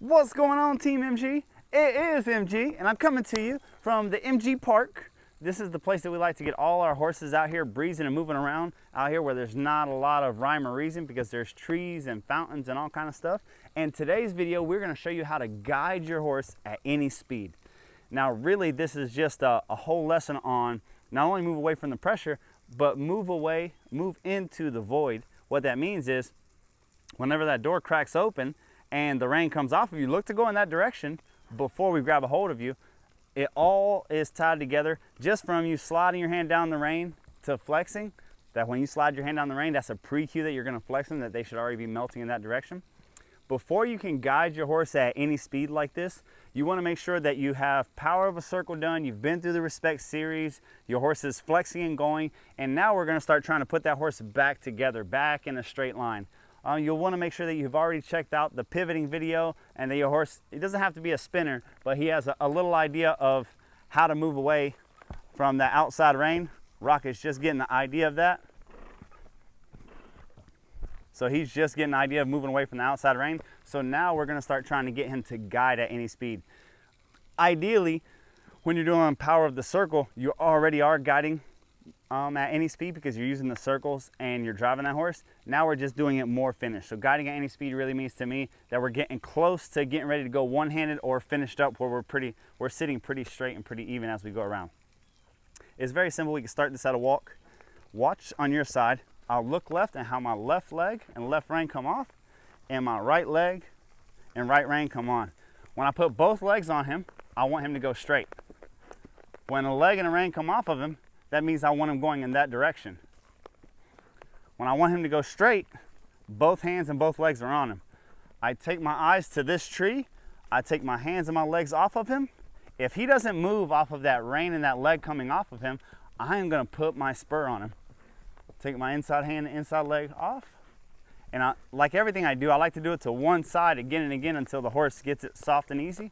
What's going on, Team MG? It is MG, and I'm coming to you from the MG Park. This is the place that we like to get all our horses out here breezing and moving around out here where there's not a lot of rhyme or reason because there's trees and fountains and all kind of stuff. And today's video, we're going to show you how to guide your horse at any speed. Now, really, this is just a whole lesson on not only move away from the pressure, but move into the void. What that means is whenever that door cracks open and the rein comes off of you, look to go in that direction before we grab a hold of you. It all is tied together just from you sliding your hand down the rein to flexing. That when you slide your hand down the rein, that's a pre-cue that you're going to flex them, that they should already be melting in that direction. Before you can guide your horse at any speed like this, you want to make sure that you have power of a circle done, you've been through the respect series, your horse is flexing and going, and now we're going to start trying to put that horse back together, back in a straight line. You'll want to make sure that you've already checked out the pivoting video and that your horse, it doesn't have to be a spinner, but he has a little idea of how to move away from that outside rein. Rocket's just getting the idea of that. So he's just getting an idea of moving away from the outside rein. So now we're going to start trying to get him to guide at any speed. Ideally, when you're doing power of the circle, you already are guiding at any speed because you're using the circles and you're driving that horse. Now we're just doing it more finished. So guiding at any speed really means to me that we're getting close to getting ready to go one-handed or finished up where we're sitting pretty straight and pretty even as we go around. It's very simple. We can start this at a walk. Watch on your side. I'll look left and how my left leg and left rein come off and my right leg and right rein come on. When I put both legs on him, I want him to go straight. When a leg and a rein come off of him, that means I want him going in that direction. When I want him to go straight, both hands and both legs are on him. I take my eyes to this tree, I take my hands and my legs off of him. If he doesn't move off of that rein and that leg coming off of him, I am gonna put my spur on him. Take my inside hand and inside leg off. And like everything I do, I like to do it to one side again and again until the horse gets it soft and easy.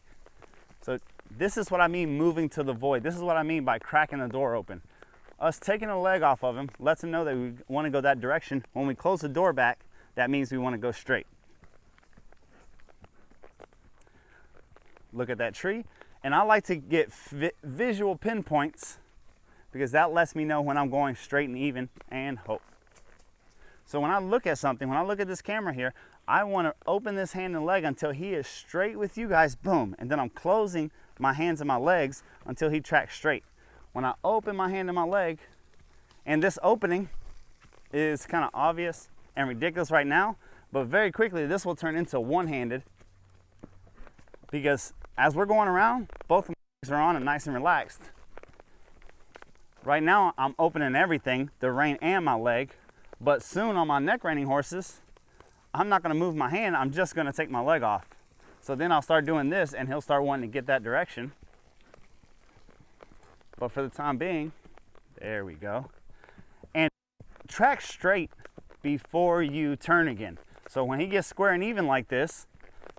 So this is what I mean moving to the void. This is what I mean by cracking the door open. Us taking a leg off of him lets him know that we want to go that direction. When we close the door back, that means we want to go straight. Look at that tree. And I like to get visual pinpoints because that lets me know when I'm going straight and even and hope. So when I look at something, when I look at this camera here, I want to open this hand and leg until he is straight with you guys, boom. And then I'm closing my hands and my legs until he tracks straight. When I open my hand and my leg, and this opening is kind of obvious and ridiculous right now, but very quickly this will turn into one-handed because as we're going around, both of my legs are on and nice and relaxed. Right now I'm opening everything, the rein and my leg, but soon on my neck reining horses, I'm not going to move my hand, I'm just going to take my leg off. So then I'll start doing this and he'll start wanting to get that direction. But for the time being, there we go. And track straight before you turn again. So when he gets square and even like this,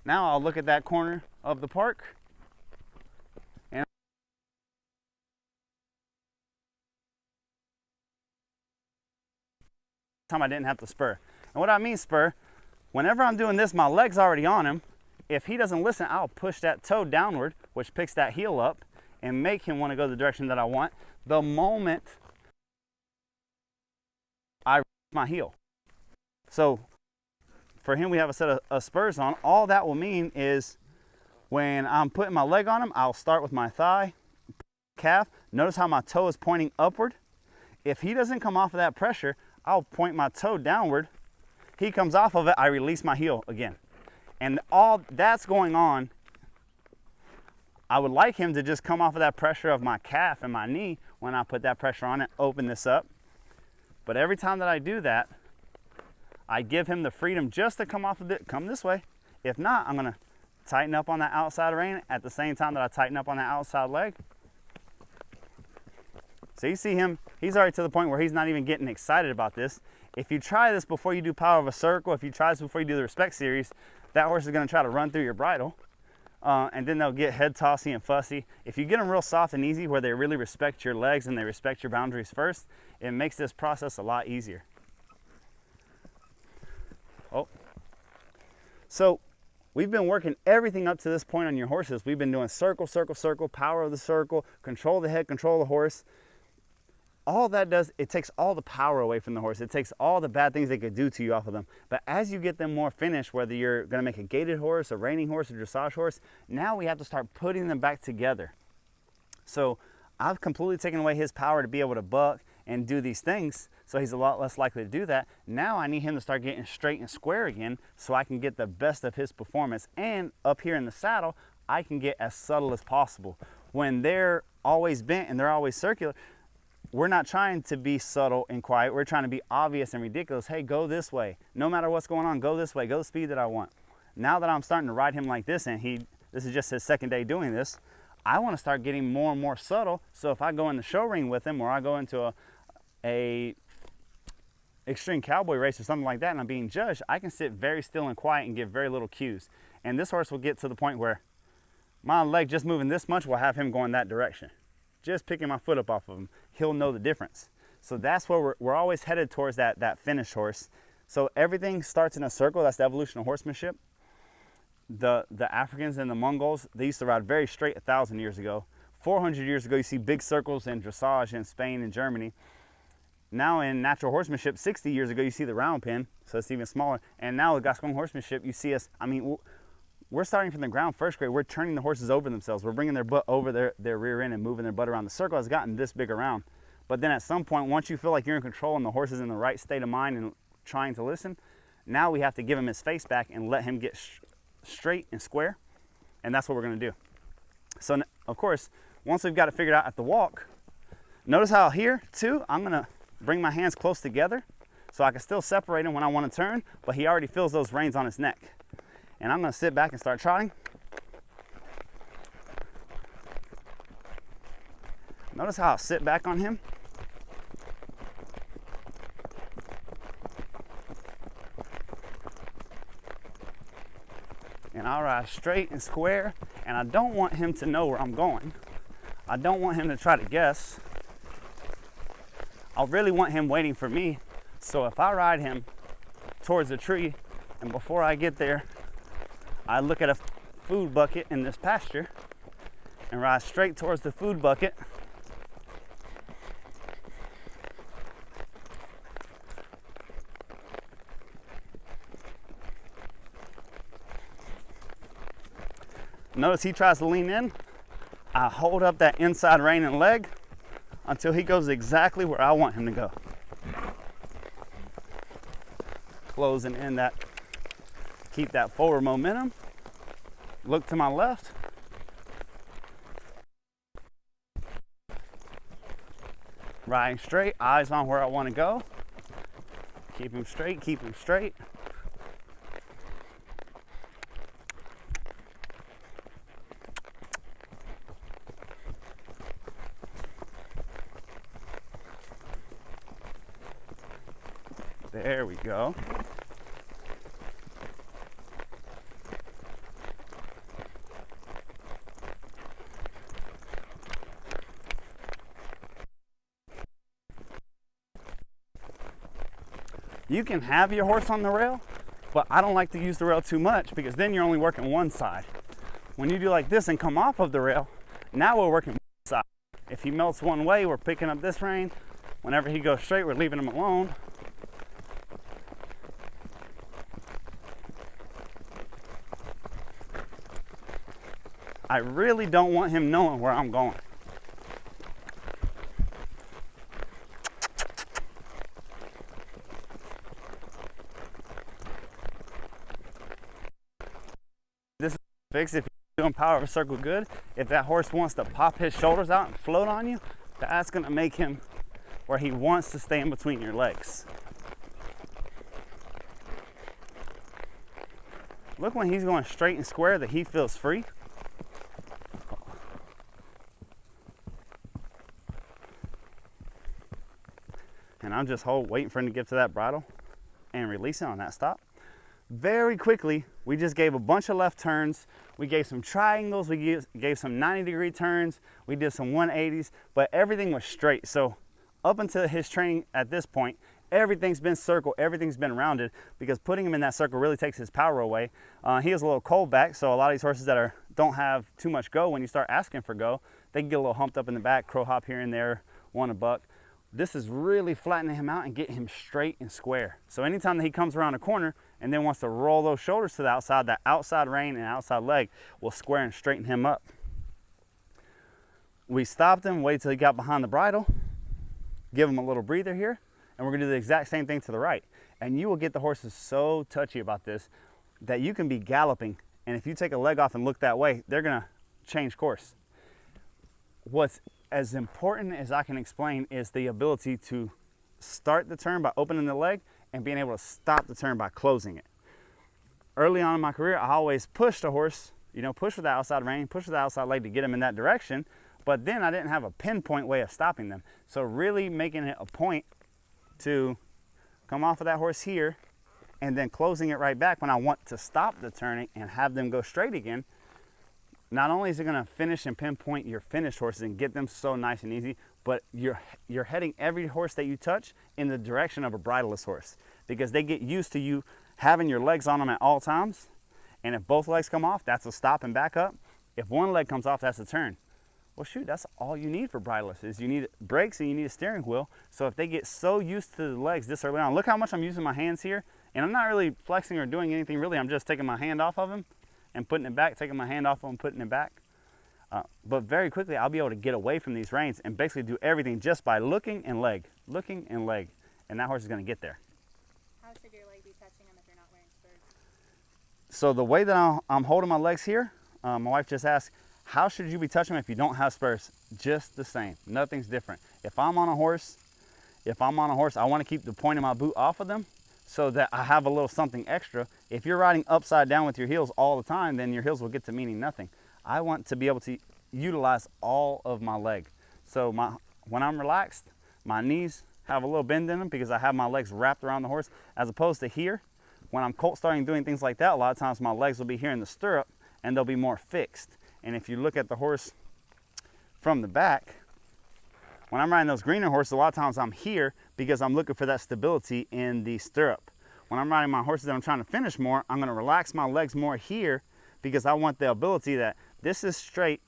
now I'll look at that corner of the park. And time I didn't have to spur. And what I mean spur, whenever I'm doing this, my leg's already on him. If he doesn't listen, I'll push that toe downward, which picks that heel up, and make him want to go the direction that I want the moment I raise my heel. So for him, we have a set of spurs on. All that will mean is when I'm putting my leg on him, I'll start with my thigh, calf. Notice how my toe is pointing upward. If he doesn't come off of that pressure, I'll point my toe downward. He comes off of it, I release my heel again. And all that's going on. I would like him to just come off of that pressure of my calf and my knee when I put that pressure on it, open this up. But every time that I do that, I give him the freedom just to come off of it, come this way. If not, I'm gonna tighten up on that outside rein at the same time that I tighten up on that outside leg. So you see him, he's already to the point where he's not even getting excited about this. If you try this before you do power of a circle, if you try this before you do the respect series, that horse is gonna try to run through your bridle. And then they'll get head tossy and fussy. If you get them real soft and easy where they really respect your legs and they respect your boundaries first, it makes this process a lot easier. Oh. So We've been working everything up to this point on your horses. We've been doing circle, circle, circle, power of the circle, control the head, control the horse. All that does, it takes all the power away from the horse. It takes all the bad things they could do to you off of them. But as you get them more finished, whether you're gonna make a gaited horse, a reining horse, a dressage horse, now we have to start putting them back together. So I've completely taken away his power to be able to buck and do these things, so he's a lot less likely to do that. Now I need him to start getting straight and square again so I can get the best of his performance. And up here in the saddle, I can get as subtle as possible. When they're always bent and they're always circular, we're not trying to be subtle and quiet. We're trying to be obvious and ridiculous. Hey, go this way. No matter what's going on, go this way. Go the speed that I want. Now that I'm starting to ride him like this, and this is just his second day doing this, I want to start getting more and more subtle. So if I go in the show ring with him, or I go into a extreme cowboy race or something like that and I'm being judged, I can sit very still and quiet and give very little cues. And this horse will get to the point where my leg just moving this much will have him going that direction. Just picking my foot up off of him, he'll know the difference. So that's where we're always headed towards that finished horse. So everything starts in a circle. That's the evolution of horsemanship. The Africans and the Mongols, they used to ride very straight 1,000 years ago. 400 years ago, you see big circles in dressage in Spain and Germany. Now in natural horsemanship, 60 years ago, you see the round pen, so it's even smaller. And now with Gascon horsemanship, you see us, I mean, we're starting from the ground first grade. We're turning the horses over themselves. We're bringing their butt over their rear end and moving their butt around. The circle has gotten this big around. But then at some point, once you feel like you're in control and the horse is in the right state of mind and trying to listen, now we have to give him his face back and let him get straight and square. And that's what we're gonna do. So of course, once we've got it figured out at the walk, notice how here too, I'm gonna bring my hands close together so I can still separate him when I want to turn, but he already feels those reins on his neck. And I'm going to sit back and start trotting. Notice how I'll sit back on him. And I'll ride straight and square, and I don't want him to know where I'm going. I don't want him to try to guess. I really want him waiting for me. So if I ride him towards a tree, and before I get there, I look at a food bucket in this pasture and ride straight towards the food bucket. Notice he tries to lean in. I hold up that inside rein and leg until he goes exactly where I want him to go. Closing in that, keep that forward momentum. Look to my left. Riding straight, eyes on where I want to go. Keep him straight, keep him straight. There we go. You can have your horse on the rail, but I don't like to use the rail too much because then you're only working one side. When you do like this and come off of the rail, now we're working one side. If he melts one way, we're picking up this rein. Whenever he goes straight, we're leaving him alone. I really don't want him knowing where I'm going. This is fixed if you're doing power of a circle good. If that horse wants to pop his shoulders out and float on you, that's going to make him where he wants to stay in between your legs. Look, when he's going straight and square that he feels free. And I'm just waiting for him to get to that bridle and releasing on that stop. Very quickly, we just gave a bunch of left turns. We gave some triangles, we gave some 90-degree turns, we did some 180s, but everything was straight. So up until his training at this point, everything's been circle, everything's been rounded, because putting him in that circle really takes his power away. He has a little cold back, so a lot of these horses that don't have too much go, when you start asking for go, they can get a little humped up in the back, crow hop here and there, want a buck. This is really flattening him out and getting him straight and square. So anytime that he comes around a corner and then wants to roll those shoulders to the outside, that outside rein and outside leg will square and straighten him up. We stopped him, waited till he got behind the bridle, give him a little breather here, and we're gonna do the exact same thing to the right. And you will get the horses so touchy about this that you can be galloping, and if you take a leg off and look that way, they're gonna change course. What's as important as I can explain is the ability to start the turn by opening the leg and being able to stop the turn by closing it. Early on in my career, I always pushed a horse, push with the outside rein, push with the outside leg to get him in that direction, but then I didn't have a pinpoint way of stopping them. So really making it a point to come off of that horse here and then closing it right back when I want to stop the turning and have them go straight again. Not only is it going to finish and pinpoint your finished horses and get them so nice and easy, but you're heading every horse that you touch in the direction of a bridleless horse, because they get used to you having your legs on them at all times. And if both legs come off, that's a stop and back up. If one leg comes off, that's a turn. Well, shoot, that's all you need for bridleless is you need brakes and you need a steering wheel. So if they get so used to the legs this early on, look how much I'm using my hands here. And I'm not really flexing or doing anything really. I'm just taking my hand off of him and putting it back, taking my hand off of him, putting it back. But very quickly, I'll be able to get away from these reins and basically do everything just by looking and leg. And that horse is going to get there. How should your leg be touching him if you're not wearing spurs? So the way that I'm holding my legs here, my wife just asked, how should you be touching them if you don't have spurs? Just the same. Nothing's different. If I'm on a horse, I want to keep the point of my boot off of them so that I have a little something extra. If you're riding upside down with your heels all the time, then your heels will get to meaning nothing. I want to be able to utilize all of my leg. So when I'm relaxed, my knees have a little bend in them because I have my legs wrapped around the horse, as opposed to here. When I'm colt starting doing things like that, a lot of times my legs will be here in the stirrup and they'll be more fixed. And if you look at the horse from the back, when I'm riding those greener horses, a lot of times I'm here because I'm looking for that stability in the stirrup. When I'm riding my horses that I'm trying to finish more, I'm going to relax my legs more here because I want the ability that this is straight,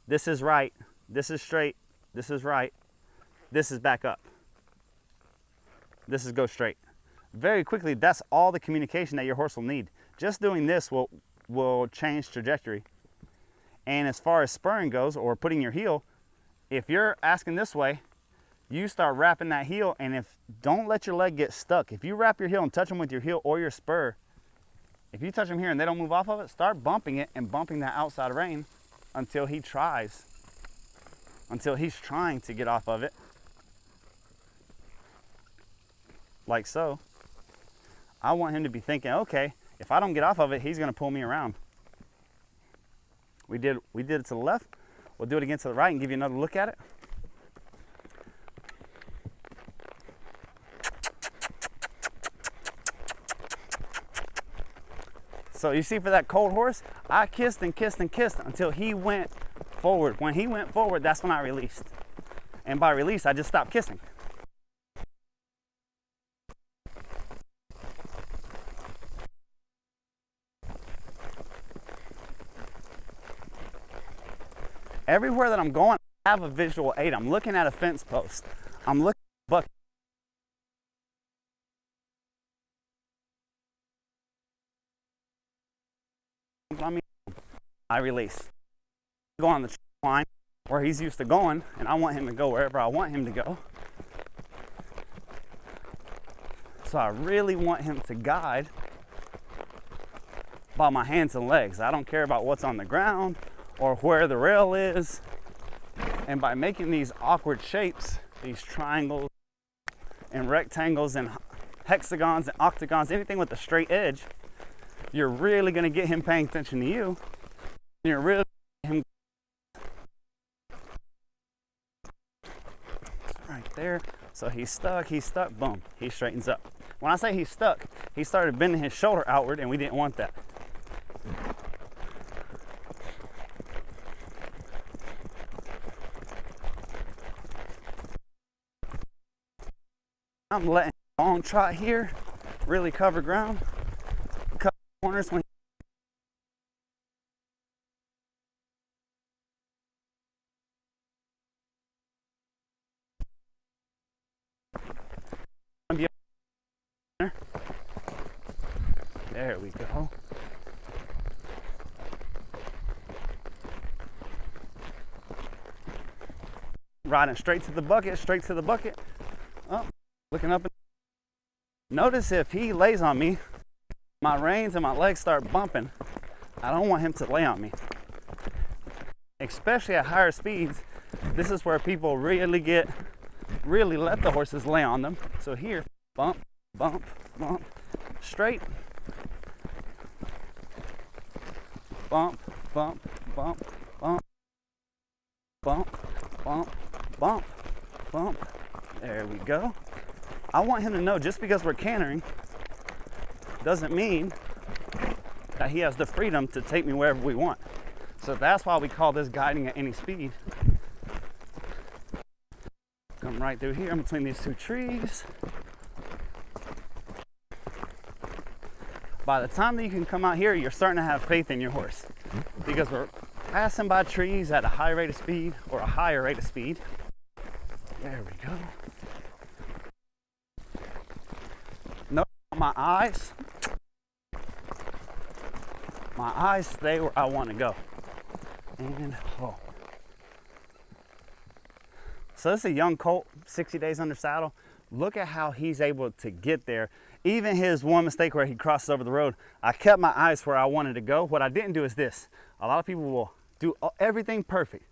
this is right, this is straight, this is right, this is back up. This is go straight. Very quickly, that's all the communication that your horse will need. Just doing this will change trajectory. And as far as spurring goes, or putting your heel, if you're asking this way, you start wrapping that heel, and don't let your leg get stuck. If you wrap your heel and touch them with your heel or your spur, if you touch them here and they don't move off of it, start bumping it and bumping that outside rein until he's trying to get off of it. Like so. I want him to be thinking, okay, if I don't get off of it, he's gonna pull me around. We did it to the left. We'll do it again to the right and give you another look at it. So you see, for that cold horse, I kissed and kissed and kissed until he went forward. When he went forward, that's when I released. And by release, I just stopped kissing. Everywhere that I'm going, I have a visual aid. I'm looking at a fence post. I'm looking at a buck. I release. Go on the line where he's used to going, and I want him to go wherever I want him to go. So I really want him to guide by my hands and legs. I don't care about what's on the ground or where the rail is. And by making these awkward shapes, these triangles and rectangles and hexagons and octagons, anything with a straight edge, you're really going to get him paying attention to you. You're really him right there. So he's stuck, boom, he straightens up. When I say he's stuck, he started bending his shoulder outward, and we didn't want that. I'm letting long trot here, really cover ground, cut corners when there we go. Riding straight to the bucket, straight to the bucket. Oh, looking up. Notice if he lays on me, my reins and my legs start bumping. I don't want him to lay on me. Especially at higher speeds, this is where people really let the horses lay on them. So here, bump, bump, bump, straight. Bump, bump, bump, bump, bump, bump, bump, bump. There we go. I want him to know just because we're cantering doesn't mean that he has the freedom to take me wherever we want. So that's why we call this guiding at any speed. Come right through here in between these two trees. By the time that you can come out here, you're starting to have faith in your horse because we're passing by trees at a high rate of speed or a higher rate of speed. There we go. Note my eyes. My eyes stay where I want to go. And oh. So this is a young colt, 60 days under saddle. Look at how he's able to get there. Even his one mistake where he crosses over the road, I kept my eyes where I wanted to go. What I didn't do is this. A lot of people will do everything perfect.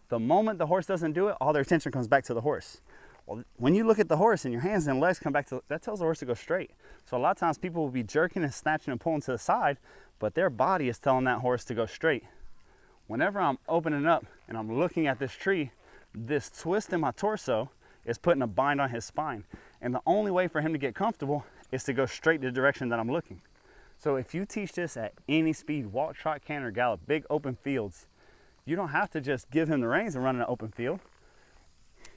The moment the horse doesn't do it, all their attention comes back to the horse. Well, when you look at the horse and your hands and legs come back to, that tells the horse to go straight. So a lot of times people will be jerking and snatching and pulling to the side, but their body is telling that horse to go straight. Whenever I'm opening up and I'm looking at this tree, this twist in my torso is putting a bind on his spine. And the only way for him to get comfortable is to go straight the direction that I'm looking. So if you teach this at any speed, walk, trot, canter, gallop, big open fields, you don't have to just give him the reins and run in an open field.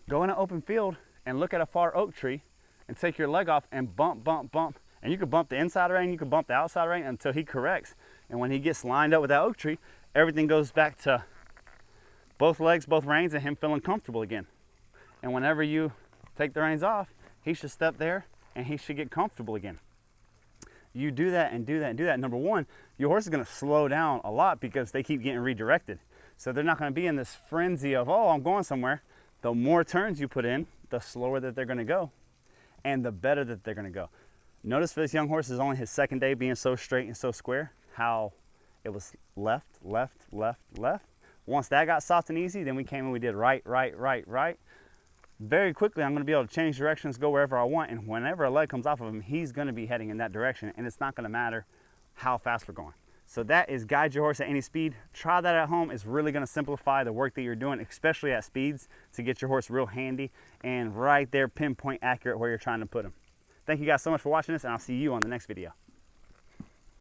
Go in an open field and look at a far oak tree and take your leg off and bump, bump, bump. And you can bump the inside rein, you can bump the outside rein until he corrects. And when he gets lined up with that oak tree, everything goes back to both legs, both reins, and him feeling comfortable again. And whenever you take the reins off, he should step there and he should get comfortable again. You do that and do that and do that. Number one, your horse is going to slow down a lot because they keep getting redirected. So they're not going to be in this frenzy of, oh, I'm going somewhere. The more turns you put in, the slower that they're going to go and the better that they're going to go. Notice for this young horse is only his second day being so straight and so square, how it was left, left, left, left. Once that got soft and easy, then we came and we did right, right, right, right. Very quickly, I'm going to be able to change directions, go wherever I want, and whenever a leg comes off of him, he's going to be heading in that direction, and it's not going to matter how fast we're going. So that is guide your horse at any speed. Try that at home. It's really going to simplify the work that you're doing, especially at speeds, to get your horse real handy and right there, pinpoint accurate where you're trying to put him. Thank you guys so much for watching this, and I'll see you on the next video.